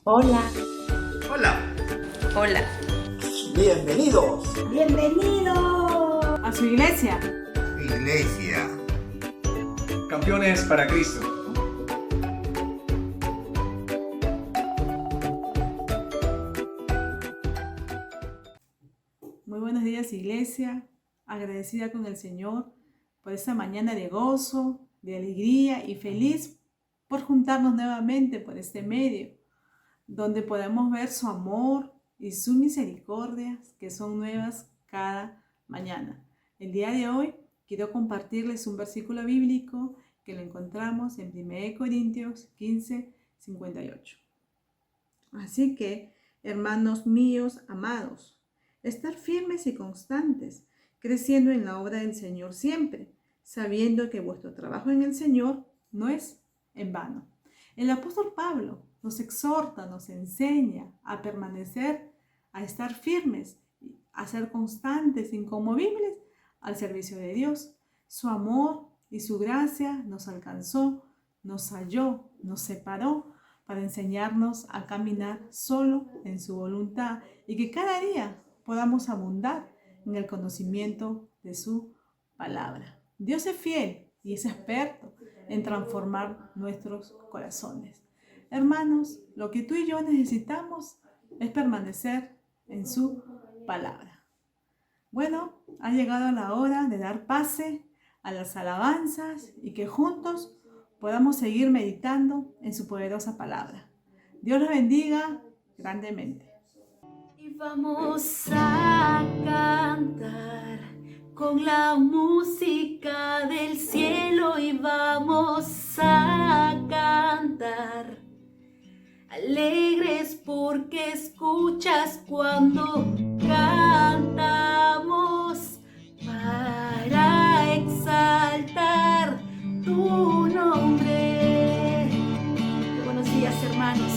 Hola, Hola, Hola. Bienvenidos. bienvenido a su iglesia. iglesia. Campeones para Cristo. Muy buenos días, iglesia. Agradecida con el Señor por esta mañana de gozo, de alegría y feliz por juntarnos nuevamente por este medio, donde podemos ver su amor y sus misericordias que son nuevas cada mañana. El día de hoy quiero compartirles un versículo bíblico que lo encontramos en 1 Corintios 15, 58. Así que, hermanos míos amados, estar firmes y constantes, creciendo en la obra del Señor siempre, sabiendo que vuestro trabajo en el Señor no es en vano. El apóstol Pablo nos exhorta, nos enseña a permanecer, a estar firmes, a ser constantes, inconmovibles al servicio de Dios. Su amor y su gracia nos alcanzó, nos halló, nos separó para enseñarnos a caminar solo en su voluntad y que cada día podamos abundar en el conocimiento de su palabra. Dios es fiel y es experto en transformar nuestros corazones. Hermanos, lo que tú y yo necesitamos es permanecer en su palabra. Bueno, ha llegado la hora de dar pase a las alabanzas y que juntos podamos seguir meditando en su poderosa palabra. Dios los bendiga grandemente. Y vamos a cantar con la música del cielo y vamos a cantar alegres porque escuchas cuando cantamos para exaltar tu nombre. Buenos días, hermanos.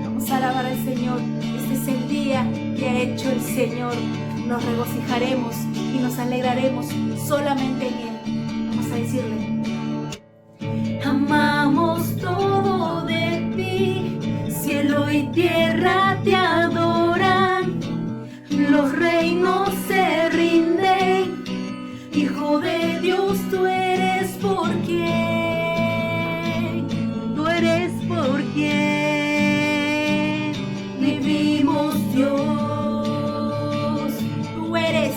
Vamos a alabar al Señor. Este es el día que ha hecho el Señor. Nos regocijaremos y nos alegraremos solamente en Él. Vamos a decirle: amamos todo de ti, cielo y tierra te adoran, los reinos se rinden, Hijo de Dios tú eres por quien, tú eres por quien vivimos Dios, tú eres.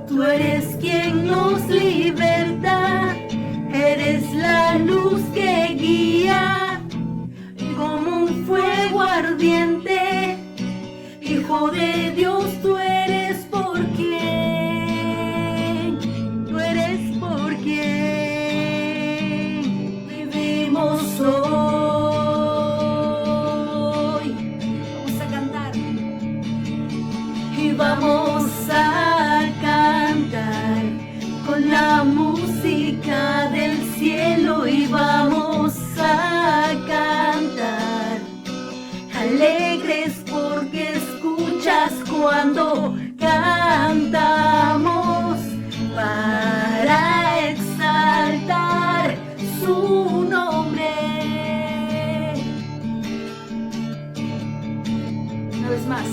Tú eres quien nos liberta, eres la luz que guía, como un fuego ardiente, Hijo de Dios, tú eres por quien, tú eres por quien vivimos hoy. Vamos a cantar y vamos a cantar con la música del cielo y vamos a cantar alegres porque escuchas cuando cantamos para exaltar su nombre. Una vez más.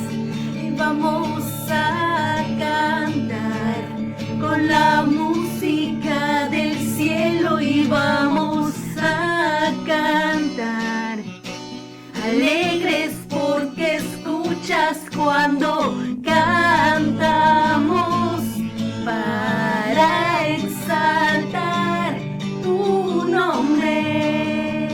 Y vamos a cantar con la música del cielo y vamos a cantar alegres porque escuchas cuando cantamos para exaltar tu nombre.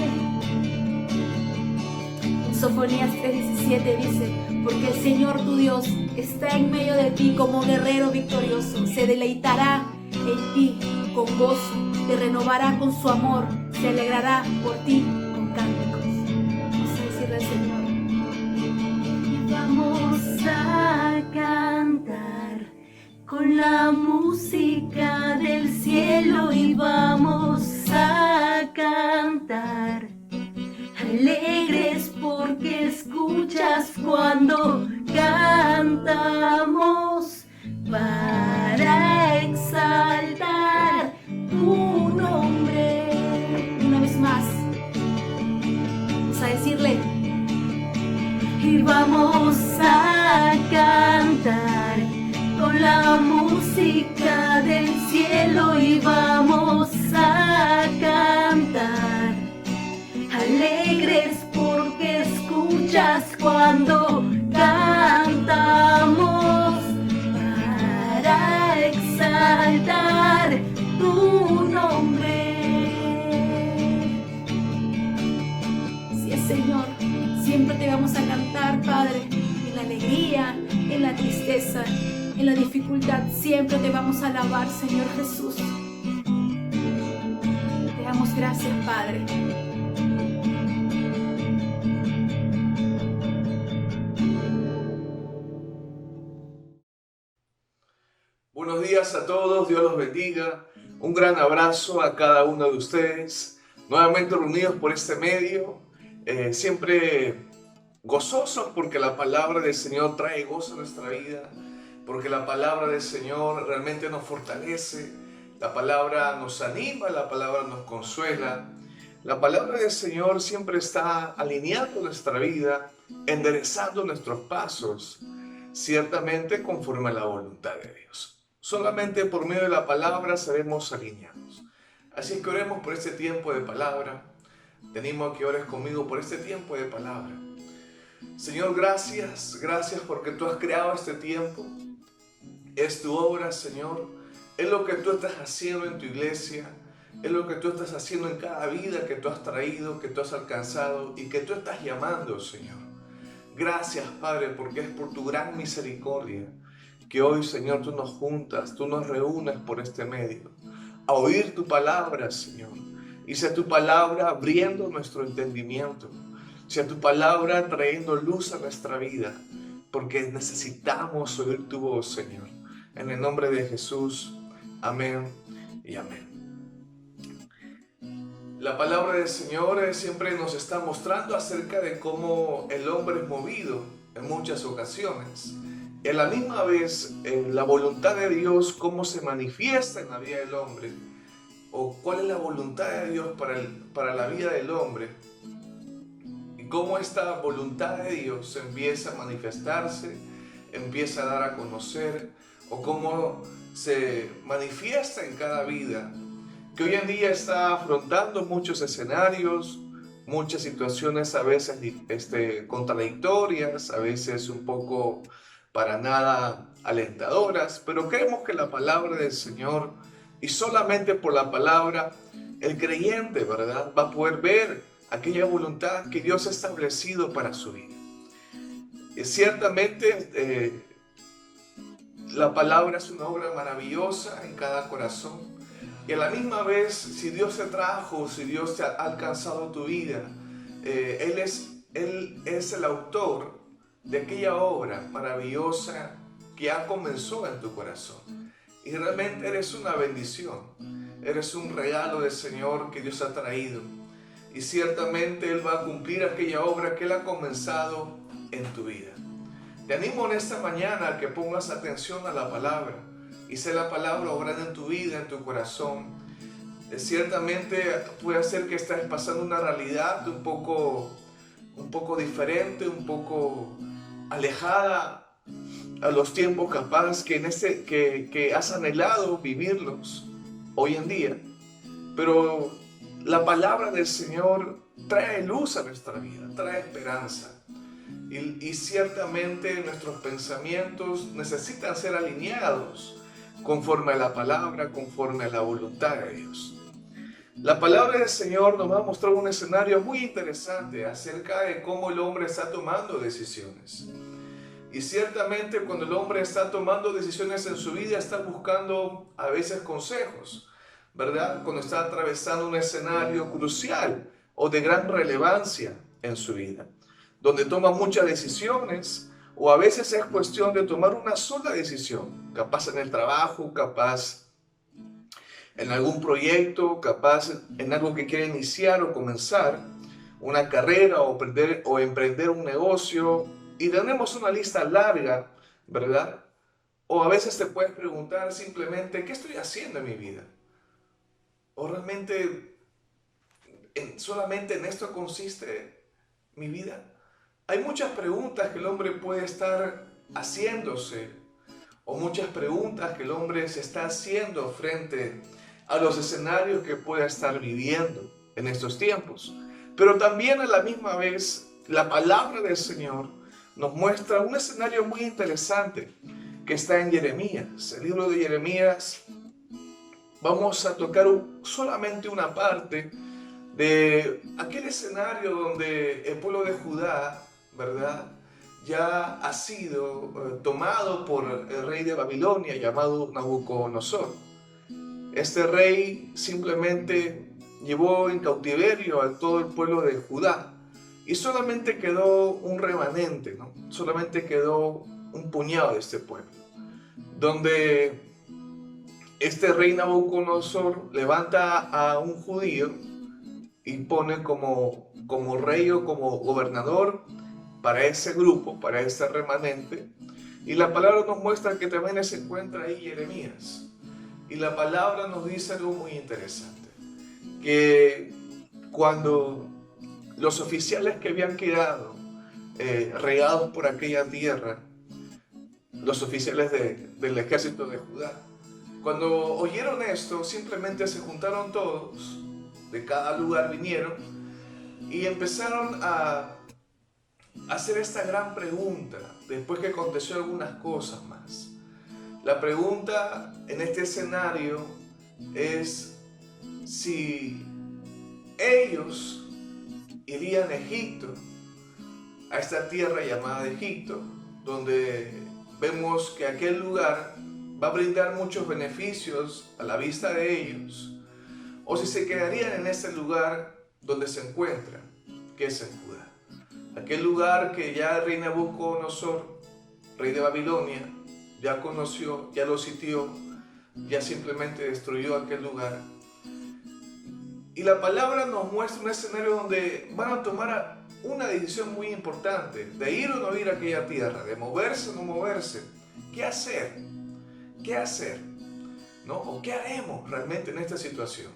En Sofonías 3:17 dice: porque el Señor tu Dios está en medio de ti como guerrero victorioso, se deleitará en ti con gozo, te renovará con su amor, se alegrará por ti con cánticos. Vamos a decirle al Señor: vamos a cantar con la música del cielo y vamos a cantar alegres porque escuchas cuando cantamos para exaltar tu nombre. Una vez la música del cielo y vamos a cantar, alegres porque escuchas cuando cantamos, para exaltar tu nombre. Sí, Señor, siempre te vamos a cantar, Padre, en la alegría, en la tristeza, en la dificultad, siempre te vamos a alabar, Señor Jesús. Te damos gracias, Padre. Buenos días a todos, Dios los bendiga. Un gran abrazo a cada uno de ustedes. Nuevamente reunidos por este medio, siempre gozosos porque la palabra del Señor trae gozo a nuestra vida, porque la palabra del Señor realmente nos fortalece, la palabra nos anima, la palabra nos consuela. La palabra del Señor siempre está alineando nuestra vida, enderezando nuestros pasos, ciertamente conforme a la voluntad de Dios. Solamente por medio de la palabra seremos alineados. Así es que oremos por este tiempo de palabra. Te animo a que ores conmigo por este tiempo de palabra. Señor, gracias porque tú has creado este tiempo. Es tu obra, Señor. Es lo que tú estás haciendo en tu iglesia. Es lo que tú estás haciendo en cada vida que tú has traído, que tú has alcanzado y que tú estás llamando, Señor. Gracias, Padre, porque es por tu gran misericordia que hoy, Señor, tú nos juntas, tú nos reúnes por este medio a oír tu palabra, Señor. Y sea tu palabra abriendo nuestro entendimiento. Sea tu palabra trayendo luz a nuestra vida, porque necesitamos oír tu voz, Señor. En el nombre de Jesús, amén y amén. La palabra del Señor siempre nos está mostrando acerca de cómo el hombre es movido en muchas ocasiones. En la misma vez, en la voluntad de Dios, cómo se manifiesta en la vida del hombre, o cuál es la voluntad de Dios para la vida del hombre, y cómo esta voluntad de Dios empieza a manifestarse, empieza a dar a conocer, o cómo se manifiesta en cada vida, que hoy en día está afrontando muchos escenarios, muchas situaciones a veces contradictorias, a veces un poco para nada alentadoras, pero creemos que la palabra del Señor, y solamente por la palabra, el creyente, ¿verdad?, va a poder ver aquella voluntad que Dios ha establecido para su vida. Y ciertamente la palabra es una obra maravillosa en cada corazón. Y a la misma vez, si Dios te trajo, si Dios te ha alcanzado tu vida, Él es el autor de aquella obra maravillosa que ya comenzó en tu corazón. Y realmente eres una bendición, eres un regalo del Señor que Dios ha traído. Y ciertamente Él va a cumplir aquella obra que Él ha comenzado en tu vida. Te animo en esta mañana a que pongas atención a la palabra y sea la palabra obrando en tu vida, en tu corazón. Ciertamente puede ser que estés pasando una realidad un poco diferente, un poco alejada a los tiempos capaz que has anhelado vivirlos hoy en día. Pero la palabra del Señor trae luz a nuestra vida, trae esperanza. Y ciertamente nuestros pensamientos necesitan ser alineados conforme a la palabra, conforme a la voluntad de Dios. La palabra del Señor nos va a mostrar un escenario muy interesante acerca de cómo el hombre está tomando decisiones. Y ciertamente cuando el hombre está tomando decisiones en su vida, está buscando a veces consejos, ¿verdad? Cuando está atravesando un escenario crucial o de gran relevancia en su vida, donde toma muchas decisiones, o a veces es cuestión de tomar una sola decisión, capaz en el trabajo, capaz en algún proyecto, capaz en algo que quiere iniciar o comenzar, una carrera o emprender un negocio, y tenemos una lista larga, ¿verdad? O a veces te puedes preguntar simplemente, ¿qué estoy haciendo en mi vida? O realmente, solamente en esto consiste mi vida. Hay muchas preguntas que el hombre puede estar haciéndose o muchas preguntas que el hombre se está haciendo frente a los escenarios que pueda estar viviendo en estos tiempos. Pero también a la misma vez la palabra del Señor nos muestra un escenario muy interesante que está en Jeremías. El libro de Jeremías, vamos a tocar solamente una parte de aquel escenario donde el pueblo de Judá, ¿verdad?, ya ha sido tomado por el rey de Babilonia llamado Nabucodonosor. Este rey simplemente llevó en cautiverio a todo el pueblo de Judá y solamente quedó un remanente, ¿no? Solamente quedó un puñado de este pueblo, donde este rey Nabucodonosor levanta a un judío y pone como rey o como gobernador para ese grupo, para ese remanente. Y la palabra nos muestra que también se encuentra ahí Jeremías. Y la palabra nos dice algo muy interesante, que cuando los oficiales que habían quedado regados por aquella tierra, los oficiales del ejército de Judá, cuando oyeron esto, simplemente se juntaron todos, de cada lugar vinieron, y empezaron a hacer esta gran pregunta, después que aconteció algunas cosas más. La pregunta en este escenario es si ellos irían a Egipto, a esta tierra llamada Egipto, donde vemos que aquel lugar va a brindar muchos beneficios a la vista de ellos, o si se quedarían en ese lugar donde se encuentran, que es en Judá. Aquel lugar que ya el rey Nabucodonosor, rey de Babilonia, ya conoció, ya lo sitió, ya simplemente destruyó aquel lugar. Y la palabra nos muestra un escenario donde van a tomar una decisión muy importante, de ir o no ir a aquella tierra, de moverse o no moverse. ¿Qué hacer? ¿Qué hacer? ¿No? ¿O qué haremos realmente en esta situación?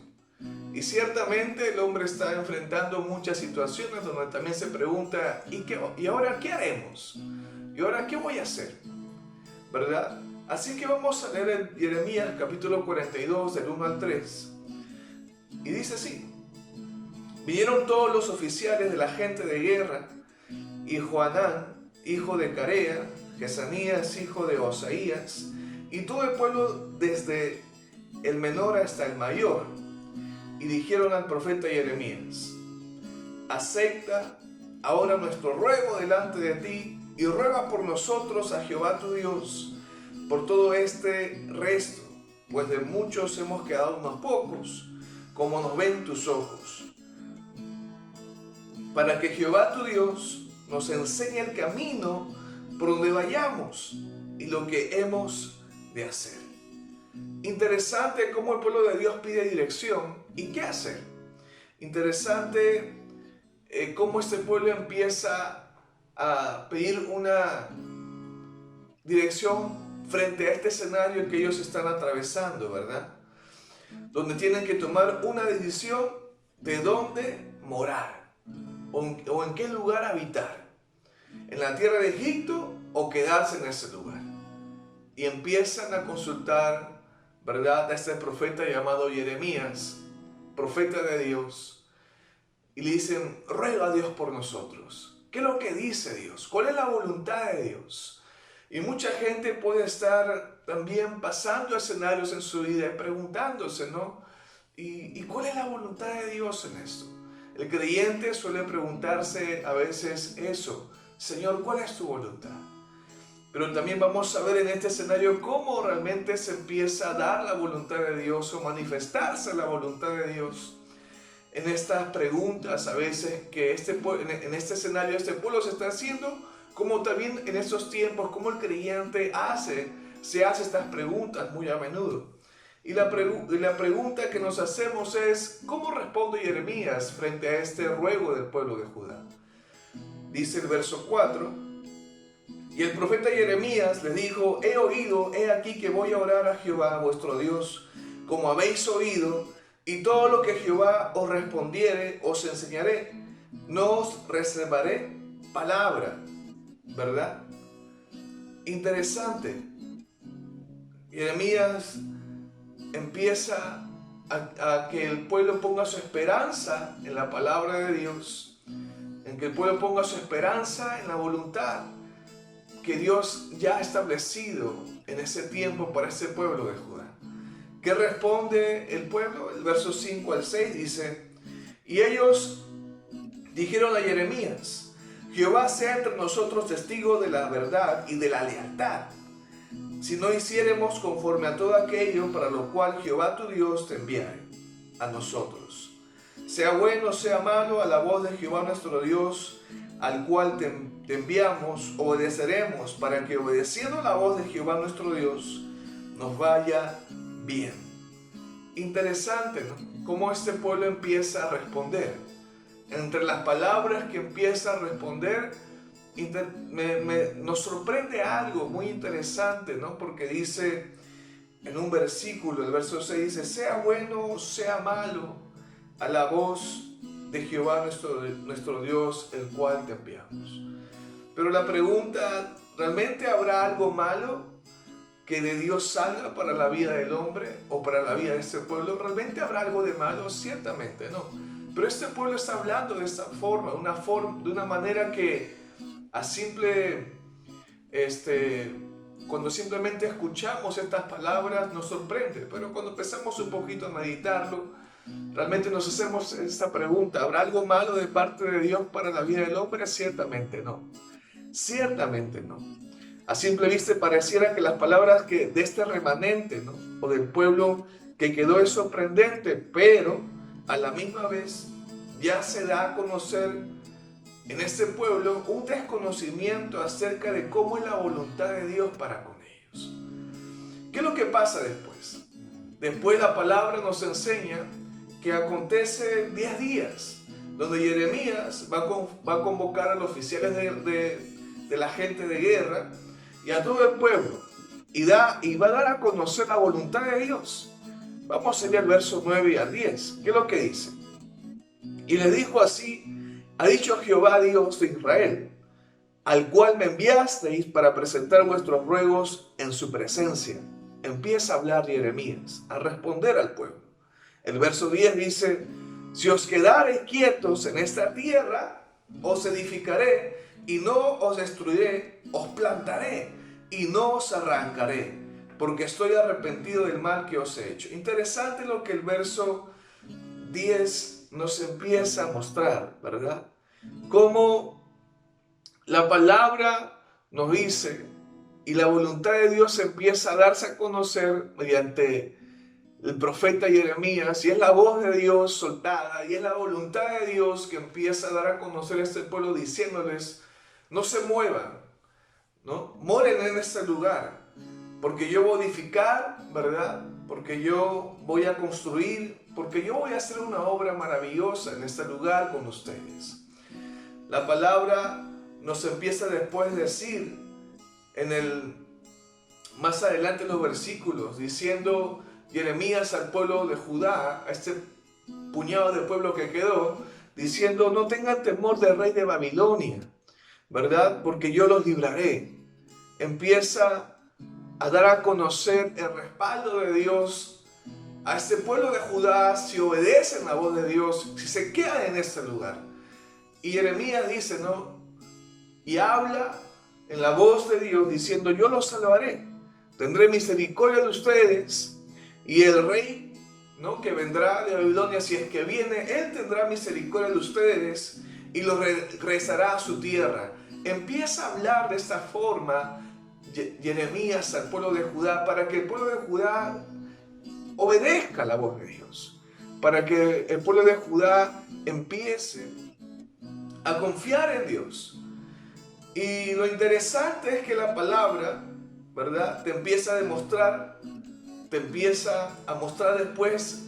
Y ciertamente el hombre está enfrentando muchas situaciones donde también se pregunta, ¿y ahora qué haremos? ¿Y ahora qué voy a hacer? ¿Verdad? Así que vamos a leer en Jeremías capítulo 42 del 1 al 3. Y dice así: vinieron todos los oficiales de la gente de guerra, y Johanán, hijo de Carea, Jesanías, hijo de Osaías, y todo el pueblo desde el menor hasta el mayor, y dijeron al profeta Jeremías: acepta ahora nuestro ruego delante de ti, y ruega por nosotros a Jehová tu Dios, por todo este resto, pues de muchos hemos quedado unos pocos, como nos ven tus ojos, para que Jehová tu Dios nos enseñe el camino por donde vayamos y lo que hemos de hacer. Interesante cómo el pueblo de Dios pide dirección y qué hacer. Interesante cómo este pueblo empieza a pedir una dirección frente a este escenario que ellos están atravesando, ¿verdad? Donde tienen que tomar una decisión de dónde morar o en qué lugar habitar, en la tierra de Egipto o quedarse en ese lugar. Y empiezan a consultar, ¿verdad?, a este profeta llamado Jeremías, profeta de Dios, y le dicen: ruega a Dios por nosotros. ¿Qué es lo que dice Dios? ¿Cuál es la voluntad de Dios? Y mucha gente puede estar también pasando escenarios en su vida y preguntándose, ¿no? ¿Y cuál es la voluntad de Dios en esto? El creyente suele preguntarse a veces eso: Señor, ¿cuál es tu voluntad? Pero también vamos a ver en este escenario cómo realmente se empieza a dar la voluntad de Dios o manifestarse la voluntad de Dios en estas preguntas a veces que en este escenario este pueblo se está haciendo, como también en estos tiempos, como el creyente se hace estas preguntas muy a menudo. Y la pregunta que nos hacemos es: ¿cómo responde Jeremías frente a este ruego del pueblo de Judá? Dice el verso 4: y el profeta Jeremías les dijo: he oído, he aquí que voy a orar a Jehová vuestro Dios, como habéis oído, y todo lo que Jehová os respondiere os enseñaré, no os reservaré palabra. ¿Verdad? Interesante. Jeremías empieza a que el pueblo ponga su esperanza en la palabra de Dios, en que el pueblo ponga su esperanza en la voluntad que Dios ya ha establecido en ese tiempo para ese pueblo de Judá. ¿Qué responde el pueblo? El verso 5 al 6 dice: y ellos dijeron a Jeremías: Jehová sea entre nosotros testigo de la verdad y de la lealtad, si no hiciéremos conforme a todo aquello para lo cual Jehová tu Dios te enviare a nosotros. Sea bueno, sea malo, a la voz de Jehová nuestro Dios, al cual te enviamos, obedeceremos, para que obedeciendo la voz de Jehová nuestro Dios, nos vaya bien. Interesante, ¿no? Cómo este pueblo empieza a responder. Entre las palabras que empieza a responder, nos sorprende algo muy interesante, ¿no? Porque dice en un versículo, el verso 6 dice: sea bueno, sea malo, a la voz de Jehová nuestro Dios, el cual te enviamos. Pero la pregunta, ¿realmente habrá algo malo que de Dios salga para la vida del hombre o para la vida de este pueblo? ¿Realmente habrá algo de malo? Ciertamente no. Pero este pueblo está hablando de esta forma, de una manera que cuando simplemente escuchamos estas palabras nos sorprende. Pero cuando empezamos un poquito a meditarlo, realmente nos hacemos esta pregunta: ¿habrá algo malo de parte de Dios para la vida del hombre? Ciertamente no. Ciertamente no. A simple vista pareciera que las palabras de este remanente, ¿no?, o del pueblo que quedó, es sorprendente, pero a la misma vez ya se da a conocer en este pueblo un desconocimiento acerca de cómo es la voluntad de Dios para con ellos. ¿Qué es lo que pasa después? Después la palabra nos enseña que acontece 10 días, donde Jeremías va a convocar a los oficiales de la gente de guerra y a todo el pueblo, y va a dar a conocer la voluntad de Dios. Vamos a ir al verso 9 y al 10. ¿Qué es lo que dice? Y les dijo así: ha dicho Jehová Dios de Israel, al cual me enviasteis para presentar vuestros ruegos en su presencia. Empieza a hablar Jeremías, a responder al pueblo. El verso 10 dice: si os quedareis quietos en esta tierra, os edificaré y no os destruiré, os plantaré y no os arrancaré, porque estoy arrepentido del mal que os he hecho. Interesante lo que el verso 10 nos empieza a mostrar, ¿verdad? Cómo la palabra nos dice y la voluntad de Dios empieza a darse a conocer mediante el profeta Jeremías, y es la voz de Dios soltada, y es la voluntad de Dios que empieza a dar a conocer a este pueblo diciéndoles: no se muevan, ¿no? Moren en este lugar, porque yo voy a edificar, ¿verdad? Porque yo voy a construir, porque yo voy a hacer una obra maravillosa en este lugar con ustedes. La palabra nos empieza después a decir, más adelante en los versículos, diciendo Jeremías al pueblo de Judá, a este puñado de pueblo que quedó, diciendo: no tengan temor del rey de Babilonia, ¿verdad? Porque yo los libraré. Empieza a dar a conocer el respaldo de Dios a este pueblo de Judá si obedecen la voz de Dios, si se quedan en este lugar. Y Jeremías dice, ¿no?, y habla en la voz de Dios diciendo: yo los salvaré, tendré misericordia de ustedes, y el rey, ¿no?, que vendrá de Babilonia, si es que viene, él tendrá misericordia de ustedes y los regresará a su tierra. Empieza a hablar de esta forma Jeremías al pueblo de Judá, para que el pueblo de Judá obedezca la voz de Dios, para que el pueblo de Judá empiece a confiar en Dios. Y lo interesante es que la palabra, ¿verdad?, te empieza a mostrar después,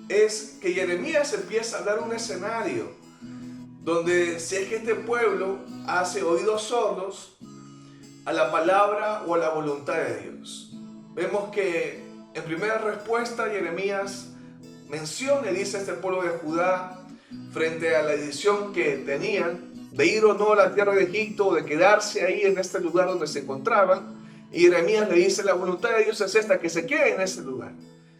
es que Jeremías empieza a dar un escenario donde, si es que este pueblo hace oídos sordos a la palabra o a la voluntad de Dios. Vemos que en primera respuesta Jeremías menciona y dice a este pueblo de Judá, frente a la decisión que tenían de ir o no a la tierra de Egipto, o de quedarse ahí en este lugar donde se encontraban, Y Jeremías le dice, la voluntad de Dios es esta, que se quede en ese lugar,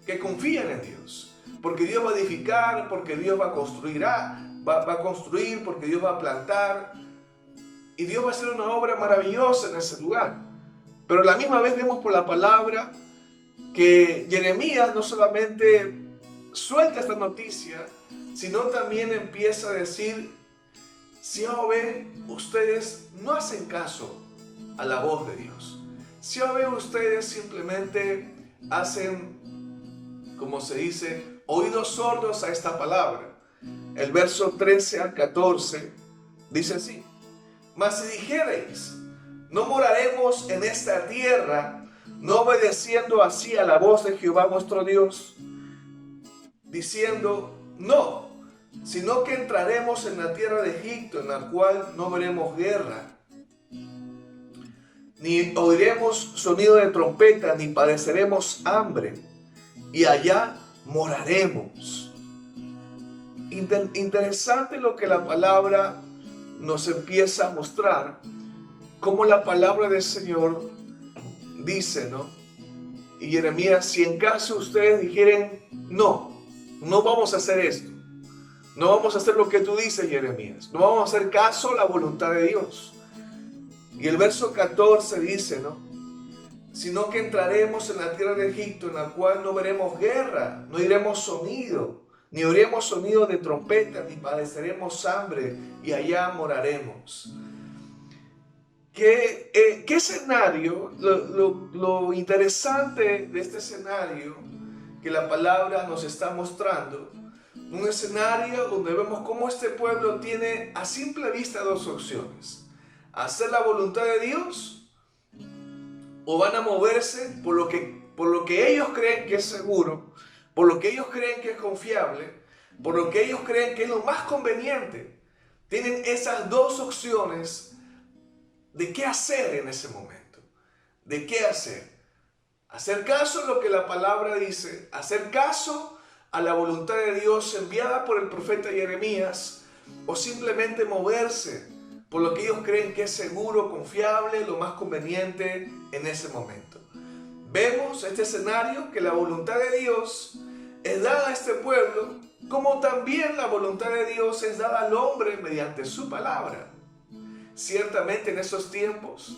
que confíen en Dios, porque Dios va a edificar, porque Dios va a construir, porque Dios va a plantar, y Dios va a hacer una obra maravillosa en ese lugar. Pero a la misma vez vemos por la palabra que Jeremías no solamente suelta esta noticia, sino también empieza a decir, si ustedes no hacen caso a la voz de Dios. Si ustedes simplemente hacen, como se dice, oídos sordos a esta palabra. El verso 13 al 14 dice así: mas si dijereis, no moraremos en esta tierra, no obedeciendo así a la voz de Jehová vuestro Dios, diciendo, no, sino que entraremos en la tierra de Egipto, en la cual no veremos guerra, ni oiremos sonido de trompeta, ni padeceremos hambre, y allá moraremos. Interesante lo que la palabra nos empieza a mostrar, como la palabra del Señor dice, ¿no? Y Jeremías, si en caso ustedes dijeren, no vamos a hacer esto, no vamos a hacer lo que tú dices, Jeremías, no vamos a hacer caso a la voluntad de Dios. Y el verso 14 dice, ¿no? Sino que entraremos en la tierra de Egipto, en la cual no veremos guerra, no oiremos sonido, ni oiremos sonido de trompeta, ni padeceremos hambre, y allá moraremos. ¿Qué escenario? Lo interesante de este escenario que la palabra nos está mostrando, un escenario donde vemos cómo este pueblo tiene a simple vista dos opciones: hacer la voluntad de Dios, o van a moverse por lo que ellos creen que es seguro, por lo que ellos creen que es confiable, por lo que ellos creen que es lo más conveniente. Tienen esas dos opciones de qué hacer en ese momento. ¿De qué hacer? Hacer caso a lo que la palabra dice, hacer caso a la voluntad de Dios enviada por el profeta Jeremías, o simplemente moverse por lo que ellos creen que es seguro, confiable, lo más conveniente en ese momento. Vemos este escenario, que la voluntad de Dios es dada a este pueblo, como también la voluntad de Dios es dada al hombre mediante su palabra. Ciertamente en esos tiempos,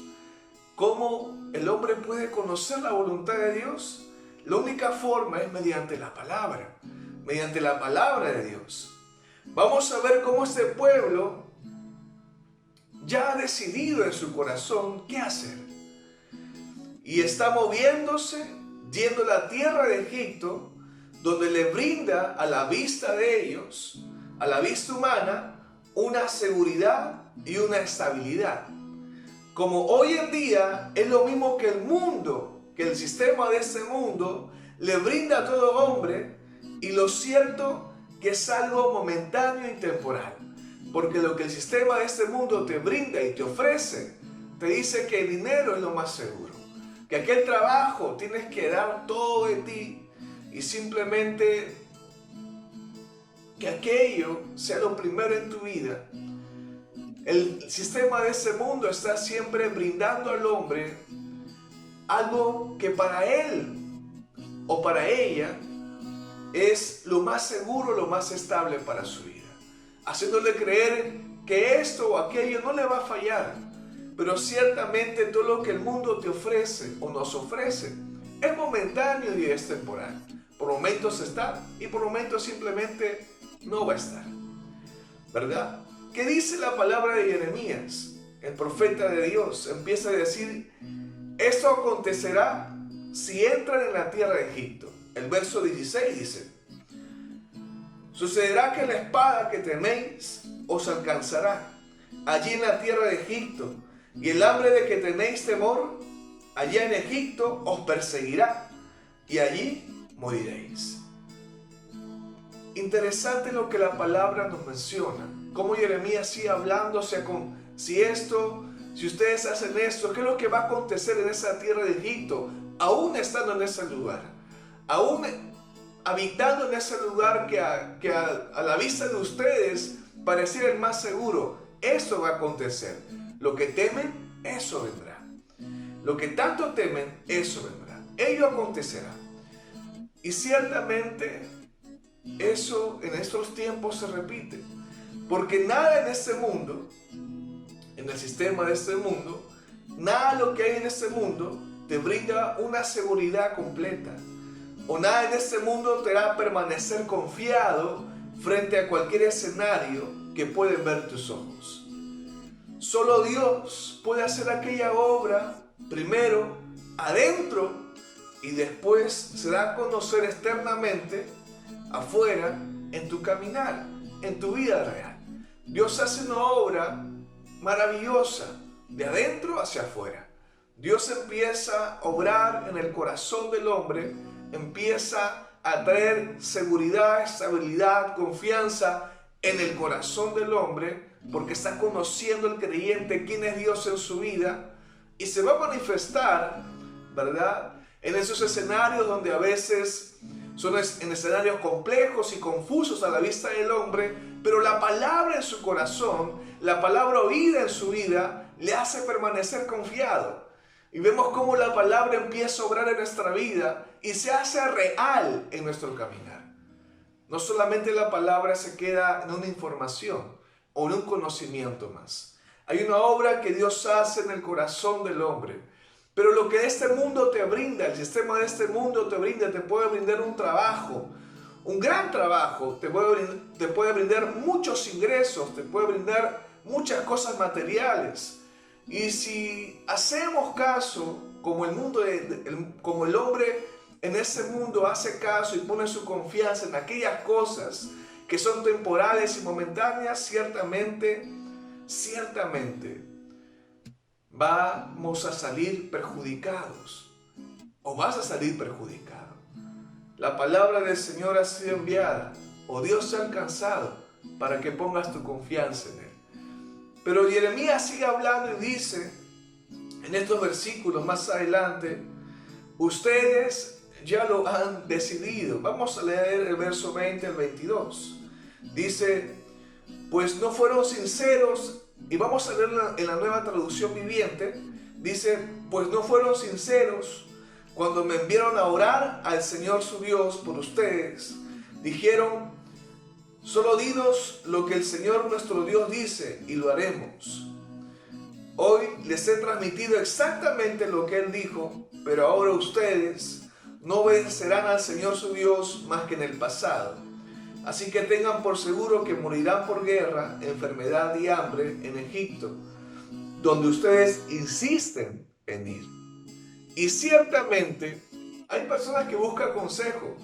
¿cómo el hombre puede conocer la voluntad de Dios? La única forma es mediante la palabra de Dios. Vamos a ver cómo este pueblo ya ha decidido en su corazón qué hacer. Y está moviéndose, yendo a la tierra de Egipto, donde le brinda a la vista de ellos, a la vista humana, una seguridad y una estabilidad. Como hoy en día es lo mismo que el mundo, que el sistema de este mundo le brinda a todo hombre, y lo cierto que es algo momentáneo y temporal. Porque lo que el sistema de este mundo te brinda y te ofrece, te dice que el dinero es lo más seguro, que aquel trabajo tienes que dar todo de ti, y simplemente que aquello sea lo primero en tu vida. El sistema de ese mundo está siempre brindando al hombre algo que para él o para ella es lo más seguro, lo más estable para su vida, haciéndole creer que esto o aquello no le va a fallar. Pero ciertamente todo lo que el mundo te ofrece o nos ofrece es momentáneo y es temporal. Por momentos está y por momentos simplemente no va a estar, ¿verdad? ¿Qué dice la palabra de Jeremías? El profeta de Dios empieza a decir, esto acontecerá si entran en la tierra de Egipto. El verso 16 dice, sucederá que la espada que teméis os alcanzará allí en la tierra de Egipto, y el hambre de que tenéis temor allá en Egipto os perseguirá, y allí moriréis. Interesante lo que la palabra nos menciona, cómo Jeremías sigue hablando, si ustedes hacen esto, ¿qué es lo que va a acontecer en esa tierra de Egipto? Aún estando en ese lugar, aún habitando en ese lugar que a la vista de ustedes pareciera el más seguro, eso va a acontecer. Lo que temen, eso vendrá. lo que tanto temen, eso vendrá. Ello acontecerá. Y ciertamente eso en estos tiempos se repite. Porque nada en este mundo, en el sistema de este mundo, nada de lo que hay en este mundo te brinda una seguridad completa. O nada en este mundo te hará permanecer confiado frente a cualquier escenario que pueden ver tus ojos. Solo Dios puede hacer aquella obra, primero adentro y después se da a conocer externamente, afuera, en tu caminar, en tu vida real. Dios hace una obra maravillosa de adentro hacia afuera. Dios empieza a obrar en el corazón del hombre, empieza a traer seguridad, estabilidad, confianza en el corazón del hombre, porque está conociendo el creyente quién es Dios en su vida, y se va a manifestar, ¿verdad?, en esos escenarios donde a veces son en escenarios complejos y confusos a la vista del hombre, pero la palabra en su corazón, la palabra oída en su vida, le hace permanecer confiado. Y vemos cómo la palabra empieza a obrar en nuestra vida y se hace real en nuestro caminar. No solamente la palabra se queda en una información o en un conocimiento más. Hay una obra que Dios hace en el corazón del hombre. Pero lo que este mundo te brinda, el sistema de este mundo te brinda, te puede brindar un trabajo, un gran trabajo, te puede brindar muchos ingresos, te puede brindar muchas cosas materiales. Y si hacemos caso, como como el hombre en ese mundo hace caso y pone su confianza en aquellas cosas que son temporales y momentáneas, ciertamente, vamos a salir perjudicados, o vas a salir perjudicado. La palabra del Señor ha sido enviada, o Dios te ha alcanzado para que pongas tu confianza en Él. Pero Jeremías sigue hablando y dice, en estos versículos más adelante, ustedes ya lo han decidido. Vamos a leer el verso 20 al 22. Dice, pues no fueron sinceros. Y vamos a leerla en la Nueva Traducción Viviente. Dice, pues no fueron sinceros cuando me enviaron a orar al Señor su Dios por ustedes. Dijeron, solo dinos lo que el Señor nuestro Dios dice y lo haremos. Hoy les he transmitido exactamente lo que Él dijo, pero ahora ustedes no obedecerán al Señor su Dios más que en el pasado. Así que tengan por seguro que morirán por guerra, enfermedad y hambre en Egipto, donde ustedes insisten en ir. Y ciertamente hay personas que buscan consejo,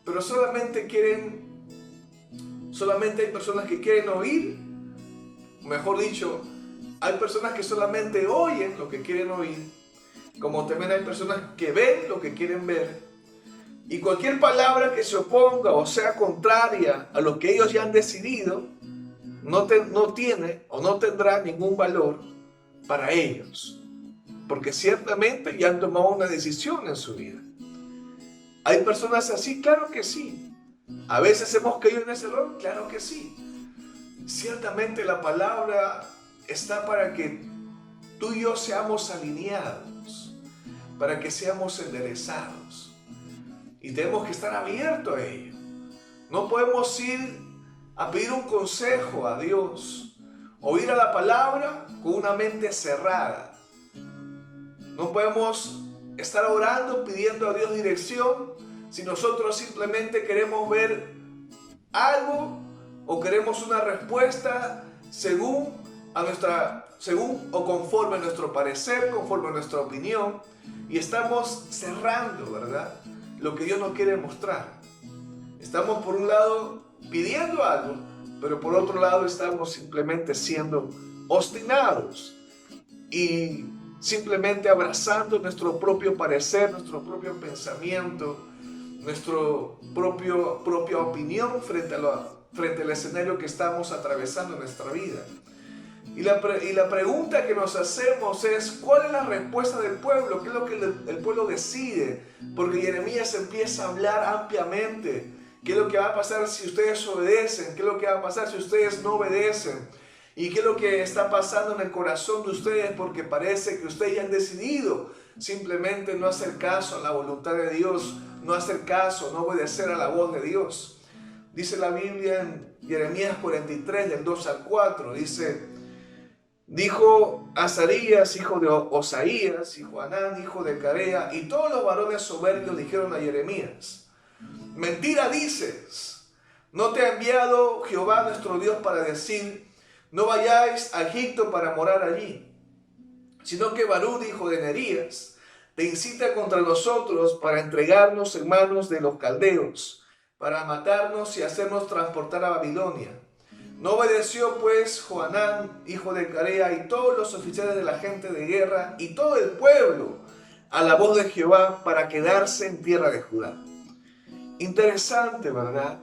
pero solamente hay personas que quieren oír. Mejor dicho, hay personas que solamente oyen lo que quieren oír, como también hay personas que ven lo que quieren ver. Y cualquier palabra que se oponga o sea contraria a lo que ellos ya han decidido, no tiene o no tendrá ningún valor para ellos. Porque ciertamente ya han tomado una decisión en su vida. ¿Hay personas así? Claro que sí. ¿A veces hemos caído en ese error? Claro que sí. Ciertamente la palabra está para que tú y yo seamos alineados, para que seamos enderezados. Y tenemos que estar abiertos a ello. No podemos ir a pedir un consejo a Dios o ir a la palabra con una mente cerrada. No podemos estar orando pidiendo a Dios dirección si nosotros simplemente queremos ver algo o queremos una respuesta según o conforme a nuestro parecer, conforme a nuestra opinión, y estamos cerrando, ¿verdad?, lo que Dios nos quiere mostrar. Estamos por un lado pidiendo algo, pero por otro lado estamos simplemente siendo obstinados y simplemente abrazando nuestro propio parecer, nuestro propio pensamiento, nuestra propia opinión frente al escenario que estamos atravesando en nuestra vida. Y la pregunta que nos hacemos es, ¿cuál es la respuesta del pueblo? ¿Qué es lo que el pueblo decide? Porque Jeremías empieza a hablar ampliamente. ¿Qué es lo que va a pasar si ustedes obedecen? ¿Qué es lo que va a pasar si ustedes no obedecen? ¿Y qué es lo que está pasando en el corazón de ustedes? Porque parece que ustedes ya han decidido simplemente no hacer caso a la voluntad de Dios, no hacer caso, no obedecer a la voz de Dios. Dice la Biblia en Jeremías 43, del 2 al 4, dijo Azarías, hijo de Osaías, y Johanán, hijo de Carea, y todos los varones soberbios dijeron a Jeremías: mentira dices, no te ha enviado Jehová nuestro Dios para decir: no vayáis a Egipto para morar allí, sino que Barú, hijo de Nerías, te incita contra nosotros para entregarnos en manos de los caldeos, para matarnos y hacernos transportar a Babilonia. No obedeció pues Johanán, hijo de Carea, y todos los oficiales de la gente de guerra y todo el pueblo a la voz de Jehová para quedarse en tierra de Judá. Interesante, ¿verdad?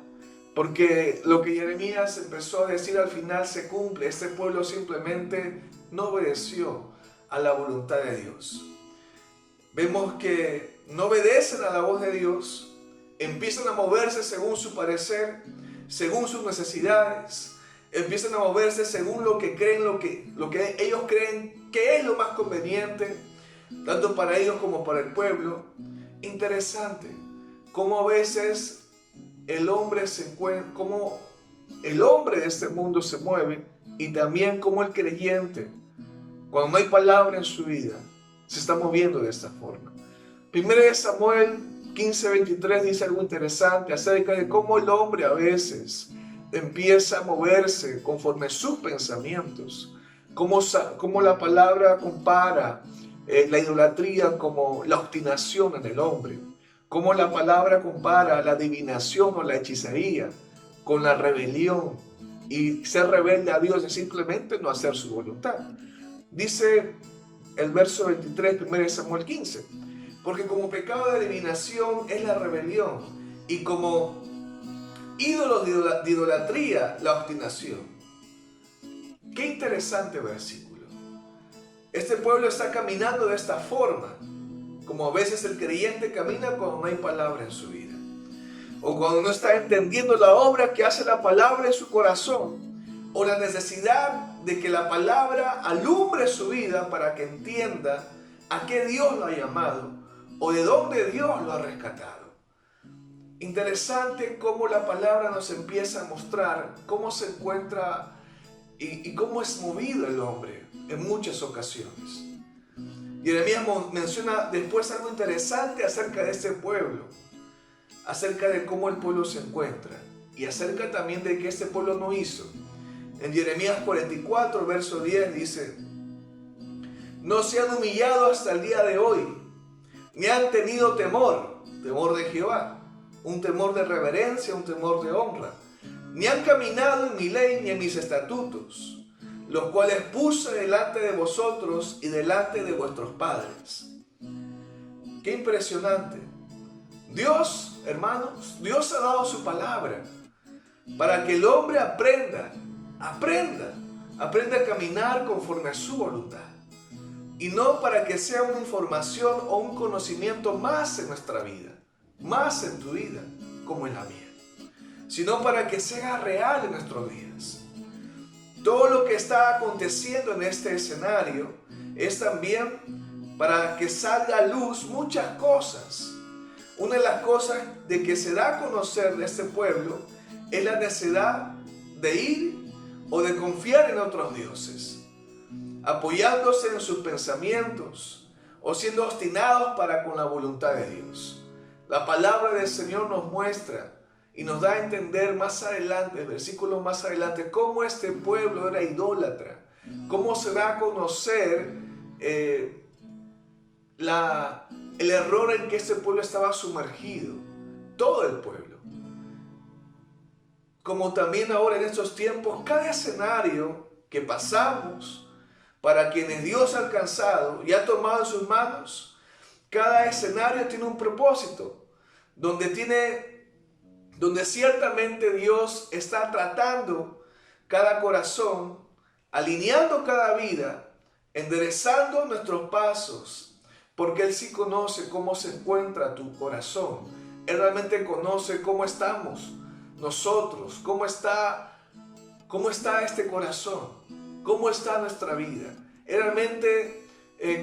Porque lo que Jeremías empezó a decir al final se cumple. Este pueblo simplemente no obedeció a la voluntad de Dios. Vemos que no obedecen a la voz de Dios, empiezan a moverse según su parecer, según sus necesidades, empiezan a moverse según lo que creen, lo que ellos creen que es lo más conveniente, tanto para ellos como para el pueblo. Interesante cómo a veces el hombre se encuentra, cómo el hombre de este mundo se mueve, y también cómo el creyente, cuando no hay palabra en su vida, se está moviendo de esta forma. 1 Samuel 15:23 dice algo interesante acerca de cómo el hombre a veces empieza a moverse conforme sus pensamientos, cómo la palabra compara la idolatría como la obstinación en el hombre, cómo la palabra compara la adivinación o la hechicería con la rebelión, y ser rebelde a Dios es simplemente no hacer su voluntad. Dice el verso 23, 1 Samuel 15, porque como pecado de adivinación es la rebelión, y como ídolos de idolatría la obstinación. Qué interesante versículo. Este pueblo está caminando de esta forma, como a veces el creyente camina cuando no hay palabra en su vida, o cuando no está entendiendo la obra que hace la palabra en su corazón, o la necesidad de que la palabra alumbre su vida para que entienda a qué Dios lo ha llamado o de dónde Dios lo ha rescatado. Interesante cómo la palabra nos empieza a mostrar cómo se encuentra y cómo es movido el hombre en muchas ocasiones. Jeremías menciona después algo interesante acerca de este pueblo, acerca de cómo el pueblo se encuentra, y acerca también de que este pueblo no hizo. En Jeremías 44, verso 10 dice: no se han humillado hasta el día de hoy, ni han tenido temor de Jehová, un temor de reverencia, un temor de honra, ni han caminado en mi ley ni en mis estatutos, los cuales puse delante de vosotros y delante de vuestros padres. Qué impresionante. Dios, hermanos, Dios ha dado su palabra para que el hombre aprenda a caminar conforme a su voluntad, y no para que sea una información o un conocimiento más en nuestra vida, más en tu vida como en la mía, sino para que sea real en nuestros días. Todo lo que está aconteciendo en este escenario es también para que salga a luz muchas cosas. Una de las cosas de que se da a conocer de este pueblo es la necesidad de ir o de confiar en otros dioses, apoyándose en sus pensamientos o siendo obstinados para con la voluntad de Dios. La palabra del Señor nos muestra y nos da a entender más adelante, versículos más adelante, cómo este pueblo era idólatra, cómo se da a conocer el error en que este pueblo estaba sumergido, todo el pueblo. Como también ahora en estos tiempos, cada escenario que pasamos, para quienes Dios ha alcanzado y ha tomado en sus manos, cada escenario tiene un propósito, donde ciertamente Dios está tratando cada corazón, alineando cada vida, enderezando nuestros pasos, porque Él sí conoce cómo se encuentra tu corazón. Él realmente conoce cómo estamos nosotros, cómo está este corazón. cómo está nuestra vida. Él realmente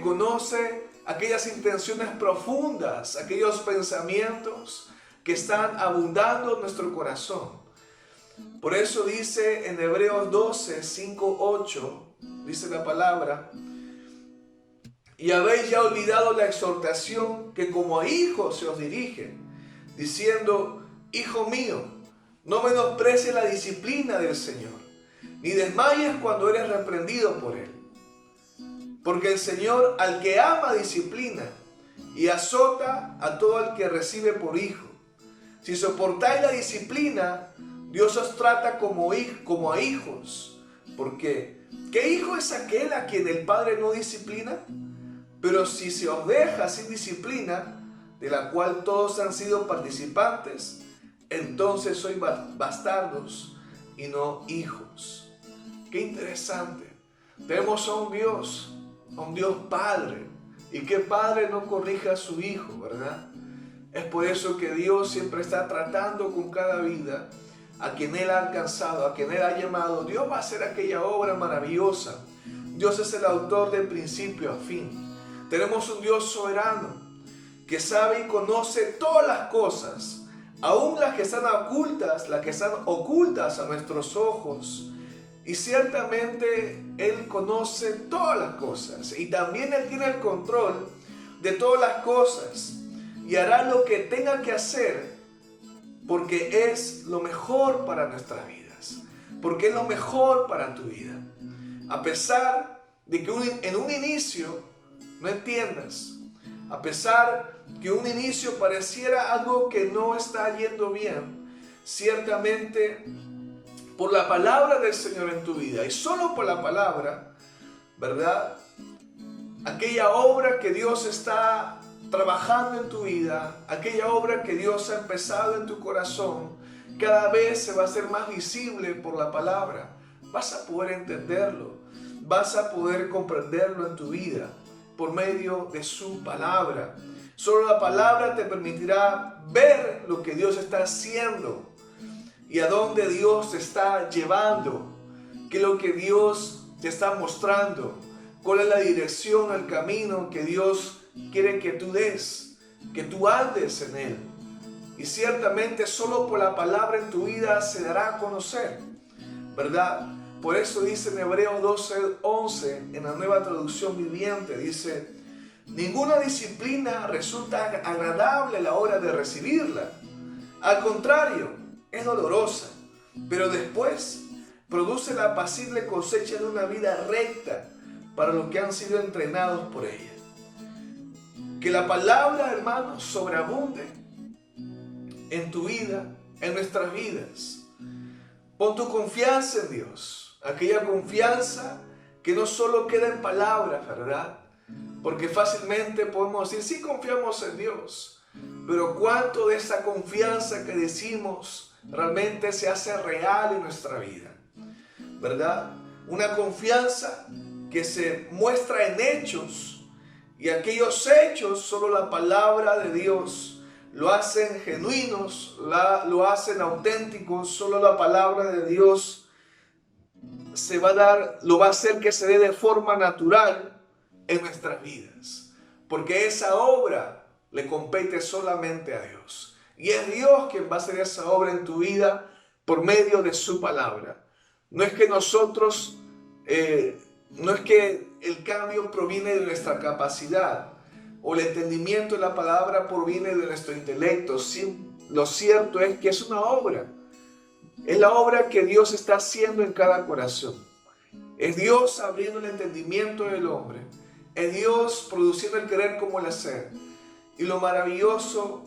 conoce aquellas intenciones profundas, aquellos pensamientos que están abundando en nuestro corazón. Por eso dice en Hebreos 12, 5, 8, dice la palabra: y habéis ya olvidado la exhortación que como a hijos se os dirige, diciendo: hijo mío, no menosprecies la disciplina del Señor, ni desmayes cuando eres reprendido por Él. Porque el Señor al que ama disciplina y azota a todo el que recibe por hijo. Si soportáis la disciplina, Dios os trata como a hijos. Porque ¿qué hijo es aquel a quien el Padre no disciplina? Pero si se os deja sin disciplina, de la cual todos han sido participantes, entonces sois bastardos y no hijos. Qué interesante. Tenemos a un Dios Padre. Y qué padre no corrija a su hijo, ¿verdad? Es por eso que Dios siempre está tratando con cada vida a quien Él ha alcanzado, a quien Él ha llamado. Dios va a hacer aquella obra maravillosa. Dios es el autor de principio a fin. Tenemos un Dios soberano que sabe y conoce todas las cosas, aún las que están ocultas a nuestros ojos. Y ciertamente Él conoce todas las cosas y también Él tiene el control de todas las cosas y hará lo que tenga que hacer porque es lo mejor para nuestras vidas, porque es lo mejor para tu vida. A pesar de que en un inicio no entiendas, a pesar que un inicio pareciera algo que no está yendo bien, ciertamente por la palabra del Señor en tu vida y solo por la palabra, ¿verdad? Aquella obra que Dios está trabajando en tu vida, aquella obra que Dios ha empezado en tu corazón, cada vez se va a hacer más visible por la palabra. Vas a poder entenderlo, vas a poder comprenderlo en tu vida por medio de su palabra. Solo la palabra te permitirá ver lo que Dios está haciendo y a dónde Dios te está llevando, qué es lo que Dios te está mostrando, cuál es la dirección, el camino que Dios quiere que tú des, que tú andes en Él. Y ciertamente solo por la palabra en tu vida se dará a conocer, ¿verdad? Por eso dice en Hebreos 12:11, en la Nueva Traducción Viviente, dice: ninguna disciplina resulta agradable a la hora de recibirla. Al contrario, es dolorosa, pero después produce la apacible cosecha de una vida recta para los que han sido entrenados por ella. Que la palabra, hermanos, sobreabunde en tu vida, en nuestras vidas. Pon tu confianza en Dios, aquella confianza que no solo queda en palabras, ¿verdad? Porque fácilmente podemos decir, sí confiamos en Dios, pero ¿cuánto de esa confianza que decimos realmente se hace real en nuestra vida? ¿Verdad? Una confianza que se muestra en hechos, y aquellos hechos solo la palabra de Dios lo hacen genuinos, lo hacen auténticos. Solo la palabra de Dios lo va a hacer que se dé de forma natural en nuestras vidas, porque esa obra le compete solamente a Dios, y es Dios quien va a hacer esa obra en tu vida por medio de su palabra. No es que nosotros, no es que el cambio proviene de nuestra capacidad o el entendimiento de la palabra proviene de nuestro intelecto. Sí, lo cierto es que es una obra. Es la obra que Dios está haciendo en cada corazón. Es Dios abriendo el entendimiento del hombre. Es Dios produciendo el querer como el hacer. Y lo maravilloso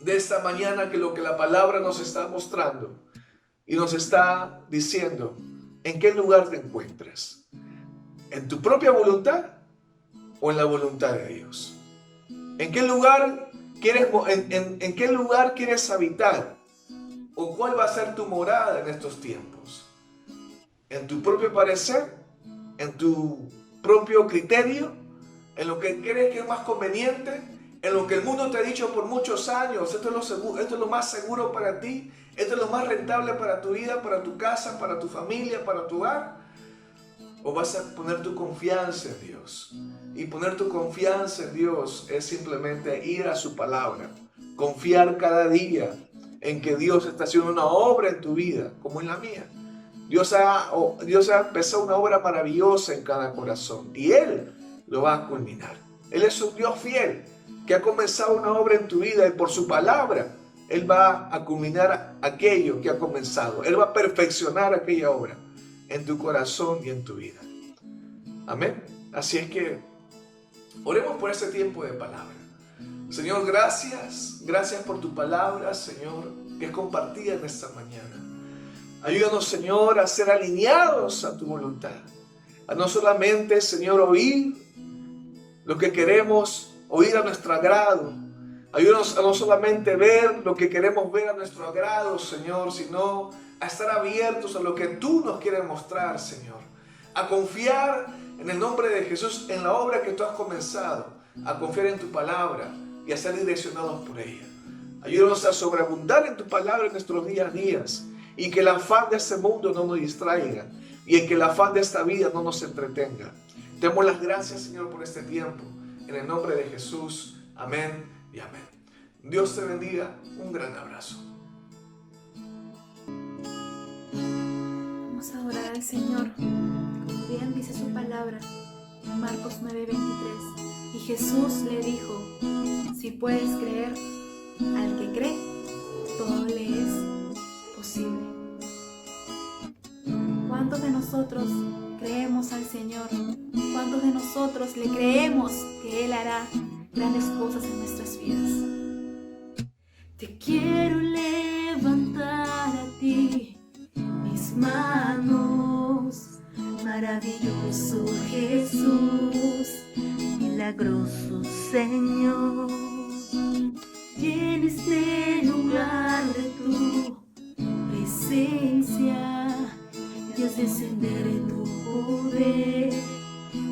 de esta mañana que lo que la palabra nos está mostrando y nos está diciendo, ¿en qué lugar te encuentras? ¿En tu propia voluntad o en la voluntad de Dios? ¿En qué lugar en qué lugar quieres habitar? ¿O cuál va a ser tu morada en estos tiempos? ¿En tu propio parecer? ¿En tu propio criterio? ¿En lo que crees que es más conveniente? ¿En lo que el mundo te ha dicho por muchos años? Esto es lo más seguro para ti. Esto es lo más rentable para tu vida, para tu casa, para tu familia, para tu hogar. ¿O vas a poner tu confianza en Dios? Y poner tu confianza en Dios es simplemente ir a su palabra. Confiar cada día en que Dios está haciendo una obra en tu vida, como en la mía. Dios ha empezado una obra maravillosa en cada corazón y Él lo va a culminar. Él es un Dios fiel que ha comenzado una obra en tu vida y por su palabra Él va a culminar aquello que ha comenzado. Él va a perfeccionar aquella obra en tu corazón y en tu vida. Amén. Así es que oremos por ese tiempo de palabra. Señor, gracias por tu palabra, Señor, que es compartida en esta mañana. Ayúdanos, Señor, a ser alineados a tu voluntad. A no solamente, Señor, oír lo que queremos oír a nuestro agrado. Ayúdanos a no solamente ver lo que queremos ver a nuestro agrado, Señor, sino a estar abiertos a lo que tú nos quieres mostrar, Señor. A confiar en el nombre de Jesús en la obra que tú has comenzado. A confiar en tu palabra y a ser direccionados por ella. Ayúdanos a sobreabundar en tu palabra en nuestros días a días. Y que el afán de este mundo no nos distraiga. Y en que el afán de esta vida no nos entretenga. Te damos las gracias, Señor, por este tiempo. En el nombre de Jesús. Amén y amén. Dios te bendiga. Un gran abrazo. Vamos a orar al Señor, como bien dice su palabra, en Marcos 9:23. Y Jesús le dijo: si puedes creer, al que cree, todo le es posible. ¿Cuántos de nosotros creemos al Señor? ¿Cuántos de nosotros le creemos que Él hará grandes cosas en nuestras vidas? Te quiero levantar a ti mis manos, maravilloso Jesús, milagroso Señor. Y en este lugar de tu presencia, Dios, descender en tu poder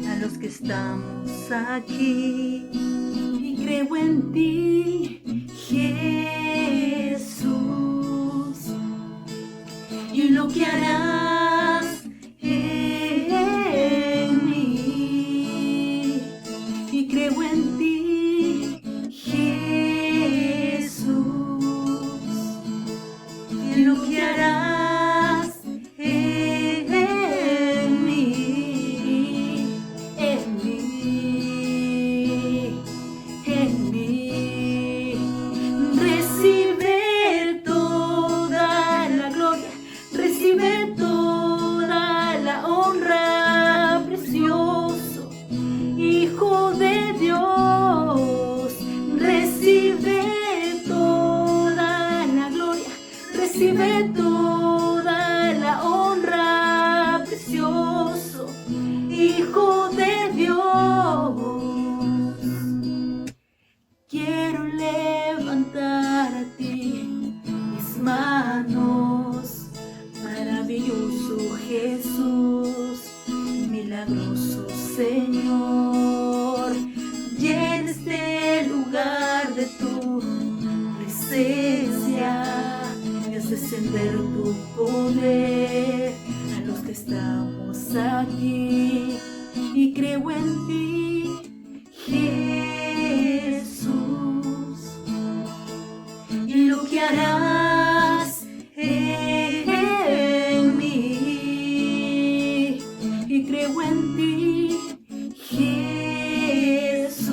a los que estamos aquí. Y creo en ti, Jesús, y lo que harás en mí. Y creo en ti, Jesús, y lo que harás en mí, en mí, en mí. Recibe toda la gloria, recibe toda la honra, precioso Hijo de Dios. Recibe toda la gloria, recibe toda la honra, precioso Hijo de Dios. Quiero levantar a ti mis manos, maravilloso Jesús, milagroso Señor. Llena este lugar de tu presencia, Dios, descender tu poder a los que estamos aquí. Y creo en ti, Jesús, y lo que harás en mí. Y creo en ti, Jesús,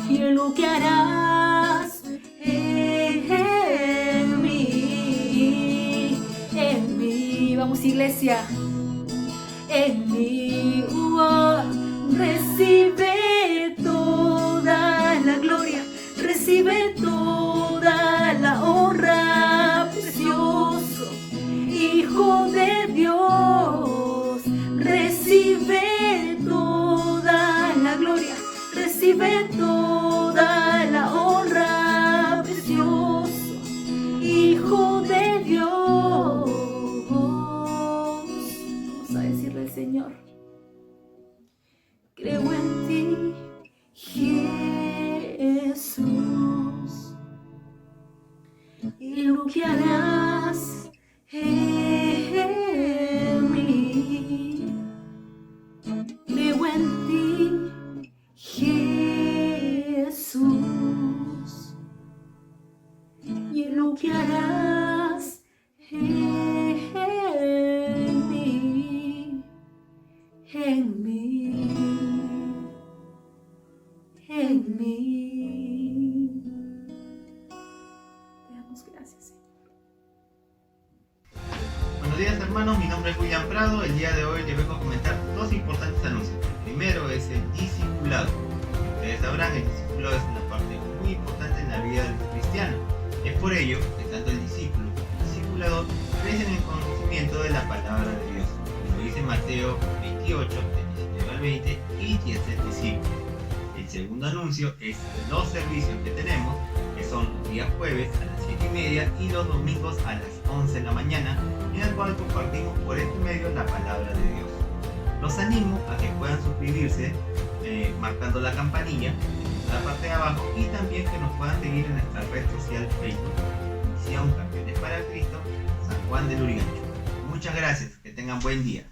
y lo que harás en mí, en mí. Vamos, iglesia. En mí, recibe toda la gloria, recibe toda la honra, precioso Hijo de Dios. Recibe toda la gloria, recibe toda la honra, precioso Hijo de Dios. Vamos a decirle al Señor: creo en ti, Jesús, y lo que harás en mí. que harás en mí, en mí, en mí. Te damos gracias, Señor. Buenos días, hermanos, mi nombre es William Prado. El día de hoy les vengo a comentar dos importantes anuncios. El primero es el discipulado. Ustedes sabrán, el discipulado es una parte muy importante en la vida del cristiano. Es por ello que tanto el discípulo como el discipulador crecen en conocimiento de la palabra de Dios, como dice Mateo 28, del 19 al 20, y 10 discípulos. El segundo anuncio es los servicios que tenemos, que son los días jueves a las 7:30 y los domingos a las 11 de la mañana, en el cual compartimos por este medio la palabra de Dios. Los animo a que puedan suscribirse marcando la campanilla en la parte de abajo, y también que nos puedan seguir en nuestra red social Facebook, Misión Campeones para Cristo, San Juan del Lurigancho. Muchas gracias, que tengan buen día.